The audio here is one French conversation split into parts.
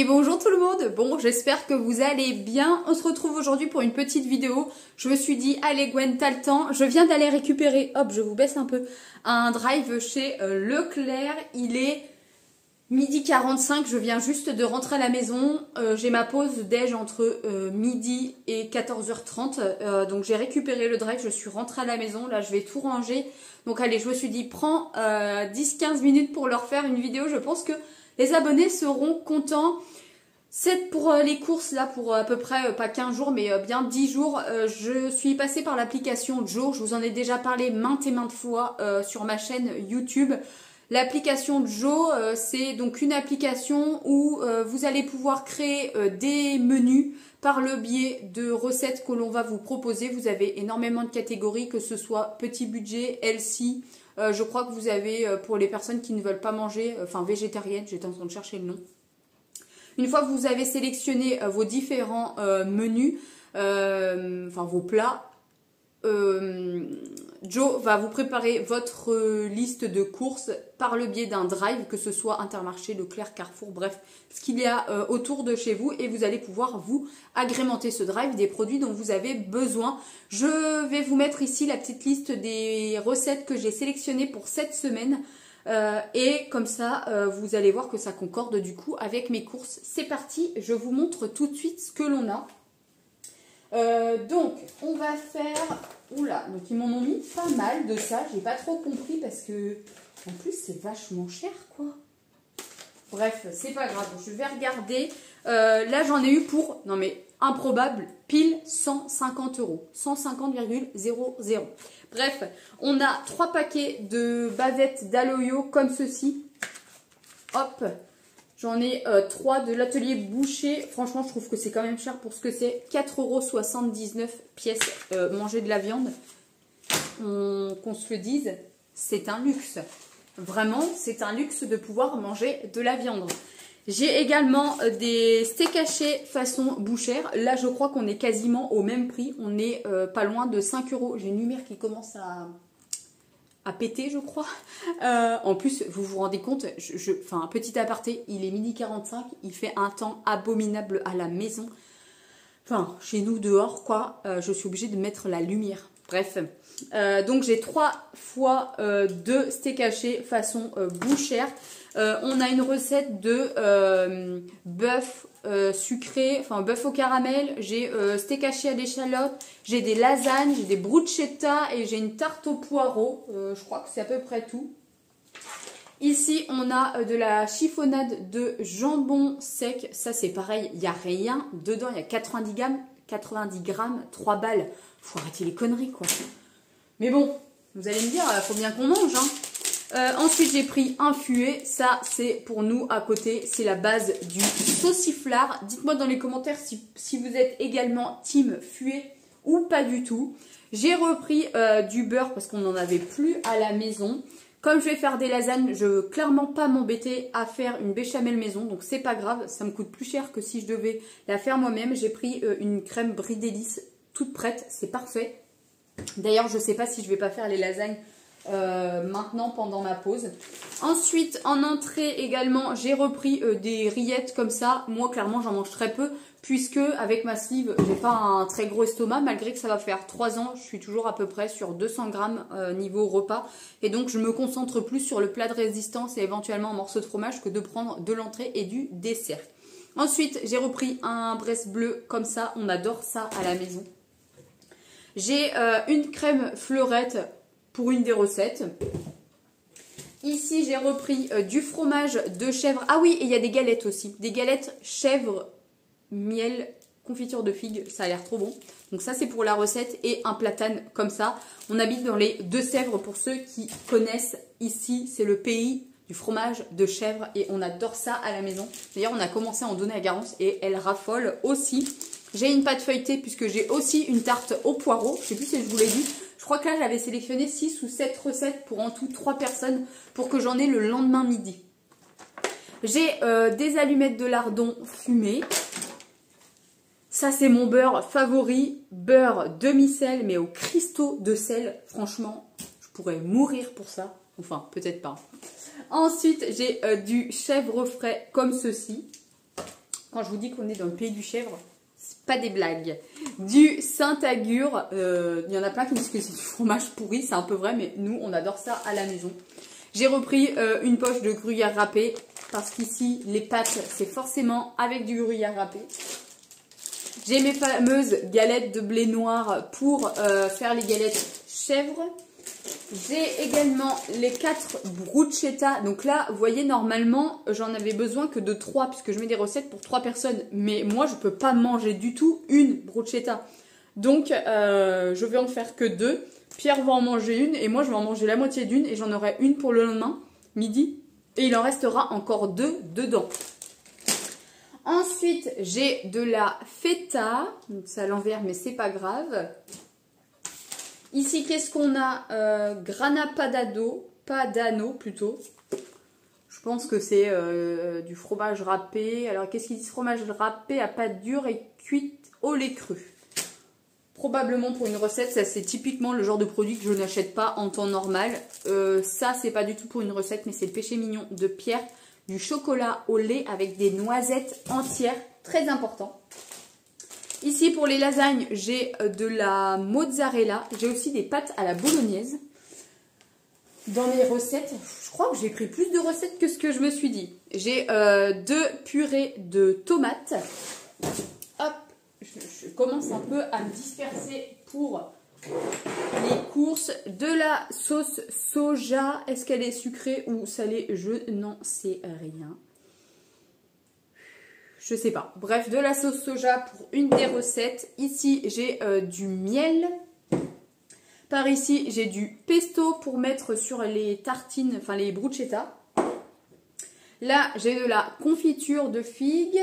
Et bonjour tout le monde, bon j'espère que vous allez bien, on se retrouve aujourd'hui pour une petite vidéo. Je me suis dit allez Gwen t'as le temps, je viens d'aller récupérer, hop je vous baisse un peu, un drive chez Leclerc, il est midi 45, je viens juste de rentrer à la maison, j'ai ma pause déj entre midi et 14h30, donc j'ai récupéré le drive, je suis rentrée à la maison, là je vais tout ranger. Donc allez je me suis dit prends 10-15 minutes pour leur faire une vidéo, je pense que les abonnés seront contents. C'est pour les courses, là, pour à peu près, pas 15 jours, mais bien 10 jours. Je suis passée par l'application Joe. Je vous en ai déjà parlé maintes et maintes fois sur ma chaîne YouTube. L'application Joe, c'est donc une application où vous allez pouvoir créer des menus par le biais de recettes que l'on va vous proposer. Vous avez énormément de catégories, que ce soit petit budget, healthy. Je crois que vous avez pour les personnes qui ne veulent pas manger, enfin végétariennes, j'étais en train de chercher le nom. Une fois que vous avez sélectionné vos différents menus, enfin vos plats, Joe va vous préparer votre liste de courses par le biais d'un drive, que ce soit Intermarché, Leclerc, Carrefour, bref, ce qu'il y a autour de chez vous, et vous allez pouvoir vous agrémenter ce drive des produits dont vous avez besoin. Je vais vous mettre ici la petite liste des recettes que j'ai sélectionnées pour cette semaine. Et comme ça, vous allez voir que ça concorde du coup avec mes courses. C'est parti, je vous montre tout de suite ce que l'on a. Donc, on va faire... Oula, donc ils m'en ont mis pas mal de ça. J'ai pas trop compris parce que... En plus, c'est vachement cher, quoi. Bref, c'est pas grave. Je vais regarder. Là, j'en ai eu pour... Non mais, improbable. Pile 150 €. 150,00. Bref, on a 3 paquets de bavettes d'Aloyo comme ceci. Hop. J'en ai 3 de l'atelier Boucher. Franchement, je trouve que c'est quand même cher pour ce que c'est. 4,79 € pièce. Manger de la viande. Qu'on se le dise, c'est un luxe. Vraiment, c'est un luxe de pouvoir manger de la viande. J'ai également des steaks hachés façon bouchère. Là, je crois qu'on est quasiment au même prix. On est pas loin de 5 €. J'ai une lumière qui commence à péter, je crois. En plus, vous vous rendez compte, enfin, petit aparté, il est midi 45. Il fait un temps abominable à la maison. Enfin, chez nous, dehors, quoi. Je suis obligée de mettre la lumière. Bref. Donc, j'ai 3 fois 2 steaks hachés façon bouchère. On a une recette de bœuf sucré, enfin bœuf au caramel, j'ai steak haché à l'échalote, j'ai des lasagnes, j'ai des bruschetta et j'ai une tarte au poireau. Je crois que c'est à peu près tout. Ici, on a de la chiffonnade de jambon sec. Ça, c'est pareil, il n'y a rien dedans. Il y a 90 grammes, 3 balles. Faut arrêter les conneries, quoi. Mais bon, vous allez me dire, faut bien qu'on mange, hein. Ensuite, j'ai pris un fuet. Ça, c'est pour nous à côté. C'est la base du sauciflard. Dites-moi dans les commentaires si vous êtes également team fuet ou pas du tout. J'ai repris du beurre parce qu'on n'en avait plus à la maison. Comme je vais faire des lasagnes, je veux clairement pas m'embêter à faire une béchamel maison. Donc, c'est pas grave. Ça me coûte plus cher que si je devais la faire moi-même. J'ai pris une crème Brie délice toute prête. C'est parfait. D'ailleurs, je sais pas si je vais pas faire les lasagnes maintenant pendant ma pause. Ensuite, en entrée également, j'ai repris des rillettes comme ça. Moi, clairement, j'en mange très peu puisque avec ma sleeve, j'ai pas un très gros estomac. Malgré que ça va faire 3 ans, je suis toujours à peu près sur 200 grammes niveau repas. Et donc, je me concentre plus sur le plat de résistance et éventuellement un morceau de fromage que de prendre de l'entrée et du dessert. Ensuite, j'ai repris un Bresse bleu comme ça. On adore ça à la maison. J'ai une crème fleurette pour une des recettes. Ici, j'ai repris du fromage de chèvre. Ah oui, et il y a des galettes aussi. Des galettes chèvre, miel, confiture de figues. Ça a l'air trop bon. Donc ça, c'est pour la recette. Et un platane comme ça. On habite dans les Deux-Sèvres pour ceux qui connaissent. Ici, c'est le pays du fromage de chèvre. Et on adore ça à la maison. D'ailleurs, on a commencé à en donner à Garance et elle raffole aussi. J'ai une pâte feuilletée puisque j'ai aussi une tarte au poireau. Je ne sais plus si je vous l'ai dit. Je crois que là, j'avais sélectionné 6 ou 7 recettes pour en tout 3 personnes pour que j'en ai le lendemain midi. J'ai des allumettes de lardon fumées. Ça, c'est mon beurre favori. Beurre demi-sel, mais au cristaux de sel. Franchement, je pourrais mourir pour ça. Enfin, peut-être pas. Ensuite, j'ai du chèvre frais comme ceci. Quand je vous dis qu'on est dans le pays du chèvre, c'est pas des blagues. Du Saint-Agur, il y en a plein qui disent que c'est du fromage pourri, c'est un peu vrai, mais nous, on adore ça à la maison. J'ai repris une poche de gruyère râpé, parce qu'ici, les pâtes, c'est forcément avec du gruyère râpé. J'ai mes fameuses galettes de blé noir pour faire les galettes chèvre. J'ai également les 4 bruschetta. Donc là, vous voyez, normalement, j'en avais besoin que de 3, puisque je mets des recettes pour 3 personnes. Mais moi, je ne peux pas manger du tout une bruschetta. Donc, je vais en faire que 2. Pierre va en manger une, et moi, je vais en manger la moitié d'une, et j'en aurai une pour le lendemain, midi. Et il en restera encore 2 dedans. Ensuite, j'ai de la feta. Donc, c'est à l'envers, mais c'est pas grave. Ici, qu'est-ce qu'on a? Grana Padano plutôt. Je pense que c'est du fromage râpé. Alors, qu'est-ce qu'ils disent? Fromage râpé à pâte dure et cuite au lait cru. Probablement pour une recette, ça c'est typiquement le genre de produit que je n'achète pas en temps normal. Ça, c'est pas du tout pour une recette, mais c'est le péché mignon de Pierre. Du chocolat au lait avec des noisettes entières, très important. Ici, pour les lasagnes, j'ai de la mozzarella. J'ai aussi des pâtes à la bolognaise. Dans les recettes, je crois que j'ai pris plus de recettes que ce que je me suis dit. J'ai 2 purées de tomates. Hop, je commence un peu à me disperser pour les courses. De la sauce soja. Est-ce qu'elle est sucrée ou salée? Je n'en sais rien. Je sais pas. Bref, de la sauce soja pour une des recettes. Ici, j'ai du miel. Par ici, j'ai du pesto pour mettre sur les tartines, enfin les bruschetta. Là, j'ai de la confiture de figues.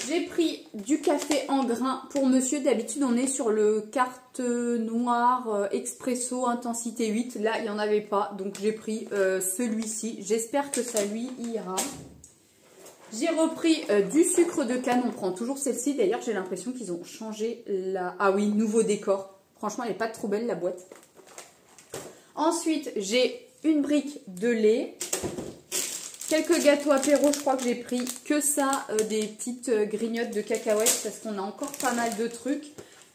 J'ai pris du café en grains pour monsieur. D'habitude, on est sur le carte noire expresso intensité 8. Là, il n'y en avait pas. Donc, j'ai pris celui-ci. J'espère que ça lui ira. J'ai repris du sucre de canne. On prend toujours celle-ci. D'ailleurs, j'ai l'impression qu'ils ont changé la... Ah oui, nouveau décor. Franchement, elle n'est pas trop belle, la boîte. Ensuite, j'ai une brique de lait. Quelques gâteaux apéro, je crois que j'ai pris que ça, des petites grignottes de cacahuètes parce qu'on a encore pas mal de trucs.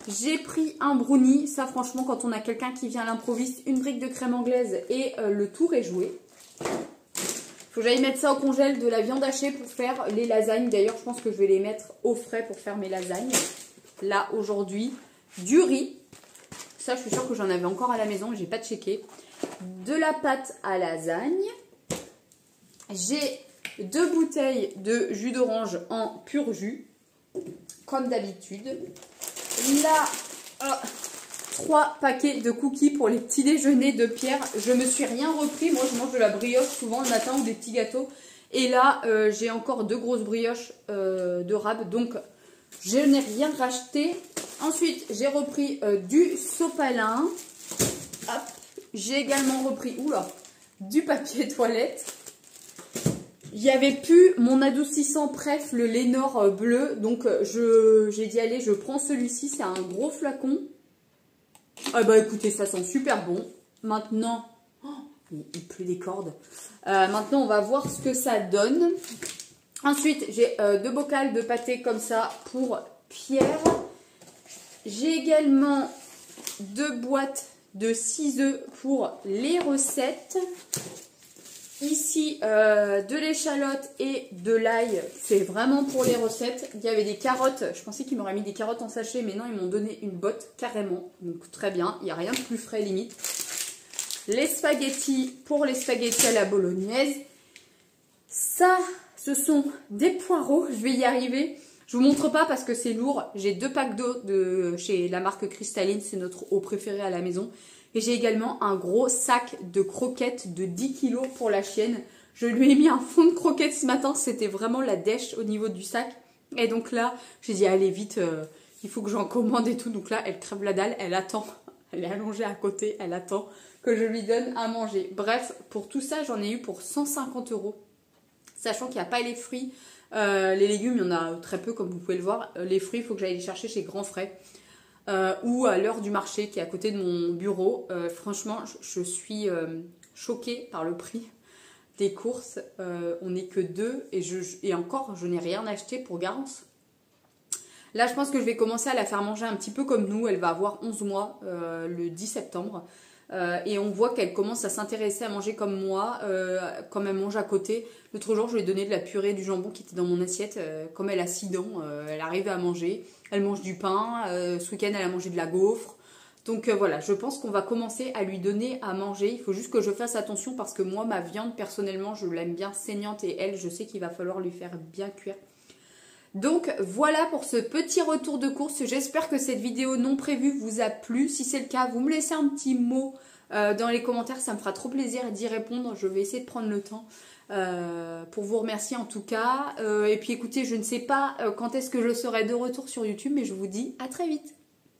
J'ai pris un brownie, ça franchement quand on a quelqu'un qui vient à l'improviste, une brique de crème anglaise et le tour est joué. Faut que j'aille mettre ça au congèle, de la viande hachée pour faire les lasagnes. D'ailleurs, je pense que je vais les mettre au frais pour faire mes lasagnes. Là, aujourd'hui, du riz. Ça, je suis sûre que j'en avais encore à la maison, j'ai pas checké. De la pâte à lasagne. J'ai 2 bouteilles de jus d'orange en pur jus, comme d'habitude. Là, 3 paquets de cookies pour les petits déjeuners de Pierre. Je me suis rien repris. Moi, je mange de la brioche souvent le matin ou des petits gâteaux. Et là, j'ai encore 2 grosses brioches de rab. Donc, je n'ai rien racheté. Ensuite, j'ai repris du sopalin. Hop. J'ai également repris du papier toilette. Il n'y avait plus mon adoucissant Pref, le Lénore bleu. Donc, j'ai dit, allez, je prends celui-ci. C'est un gros flacon. Ah bah écoutez, ça sent super bon. Maintenant, il pleut des cordes. Maintenant, on va voir ce que ça donne. Ensuite, j'ai 2 bocals de pâté comme ça pour Pierre. J'ai également 2 boîtes de 6 œufs pour les recettes. Ici, de l'échalote et de l'ail, c'est vraiment pour les recettes. Il y avait des carottes, je pensais qu'ils m'auraient mis des carottes en sachet, mais non, ils m'ont donné une botte carrément. Donc très bien, il n'y a rien de plus frais limite. Les spaghettis pour les spaghettis à la bolognaise. Ça, ce sont des poireaux, je vais y arriver. Je vous montre pas parce que c'est lourd. J'ai 2 packs d'eau de chez la marque Cristalline, c'est notre eau préférée à la maison. Et j'ai également un gros sac de croquettes de 10 kg pour la chienne. Je lui ai mis un fond de croquettes ce matin. C'était vraiment la dèche au niveau du sac. Et donc là, j'ai dit allez vite, il faut que j'en commande et tout. Donc là, elle crève la dalle, elle attend. Elle est allongée à côté, elle attend que je lui donne à manger. Bref, pour tout ça, j'en ai eu pour 150 €. Sachant qu'il n'y a pas les fruits. Les légumes, il y en a très peu comme vous pouvez le voir. Les fruits, il faut que j'aille les chercher chez Grand Frais. Ou à l'heure du marché qui est à côté de mon bureau. Franchement, je suis choquée par le prix des courses. On n'est que deux et encore, je n'ai rien acheté pour Garance. Là, je pense que je vais commencer à la faire manger un petit peu comme nous. Elle va avoir 11 mois le 10 septembre. Et on voit qu'elle commence à s'intéresser à manger comme moi, comme elle mange à côté. L'autre jour, je lui ai donné de la purée du jambon qui était dans mon assiette. Comme elle a 6 dents, elle arrive à manger. Elle mange du pain. Ce week-end, elle a mangé de la gaufre. Donc voilà, je pense qu'on va commencer à lui donner à manger. Il faut juste que je fasse attention parce que moi, ma viande, personnellement, je l'aime bien saignante. Et elle, je sais qu'il va falloir lui faire bien cuire. Donc voilà pour ce petit retour de course. J'espère que cette vidéo non prévue vous a plu. Si c'est le cas, vous me laissez un petit mot dans les commentaires. Ça me fera trop plaisir d'y répondre. Je vais essayer de prendre le temps pour vous remercier en tout cas. Et puis écoutez, je ne sais pas quand est-ce que je serai de retour sur YouTube, mais je vous dis à très vite.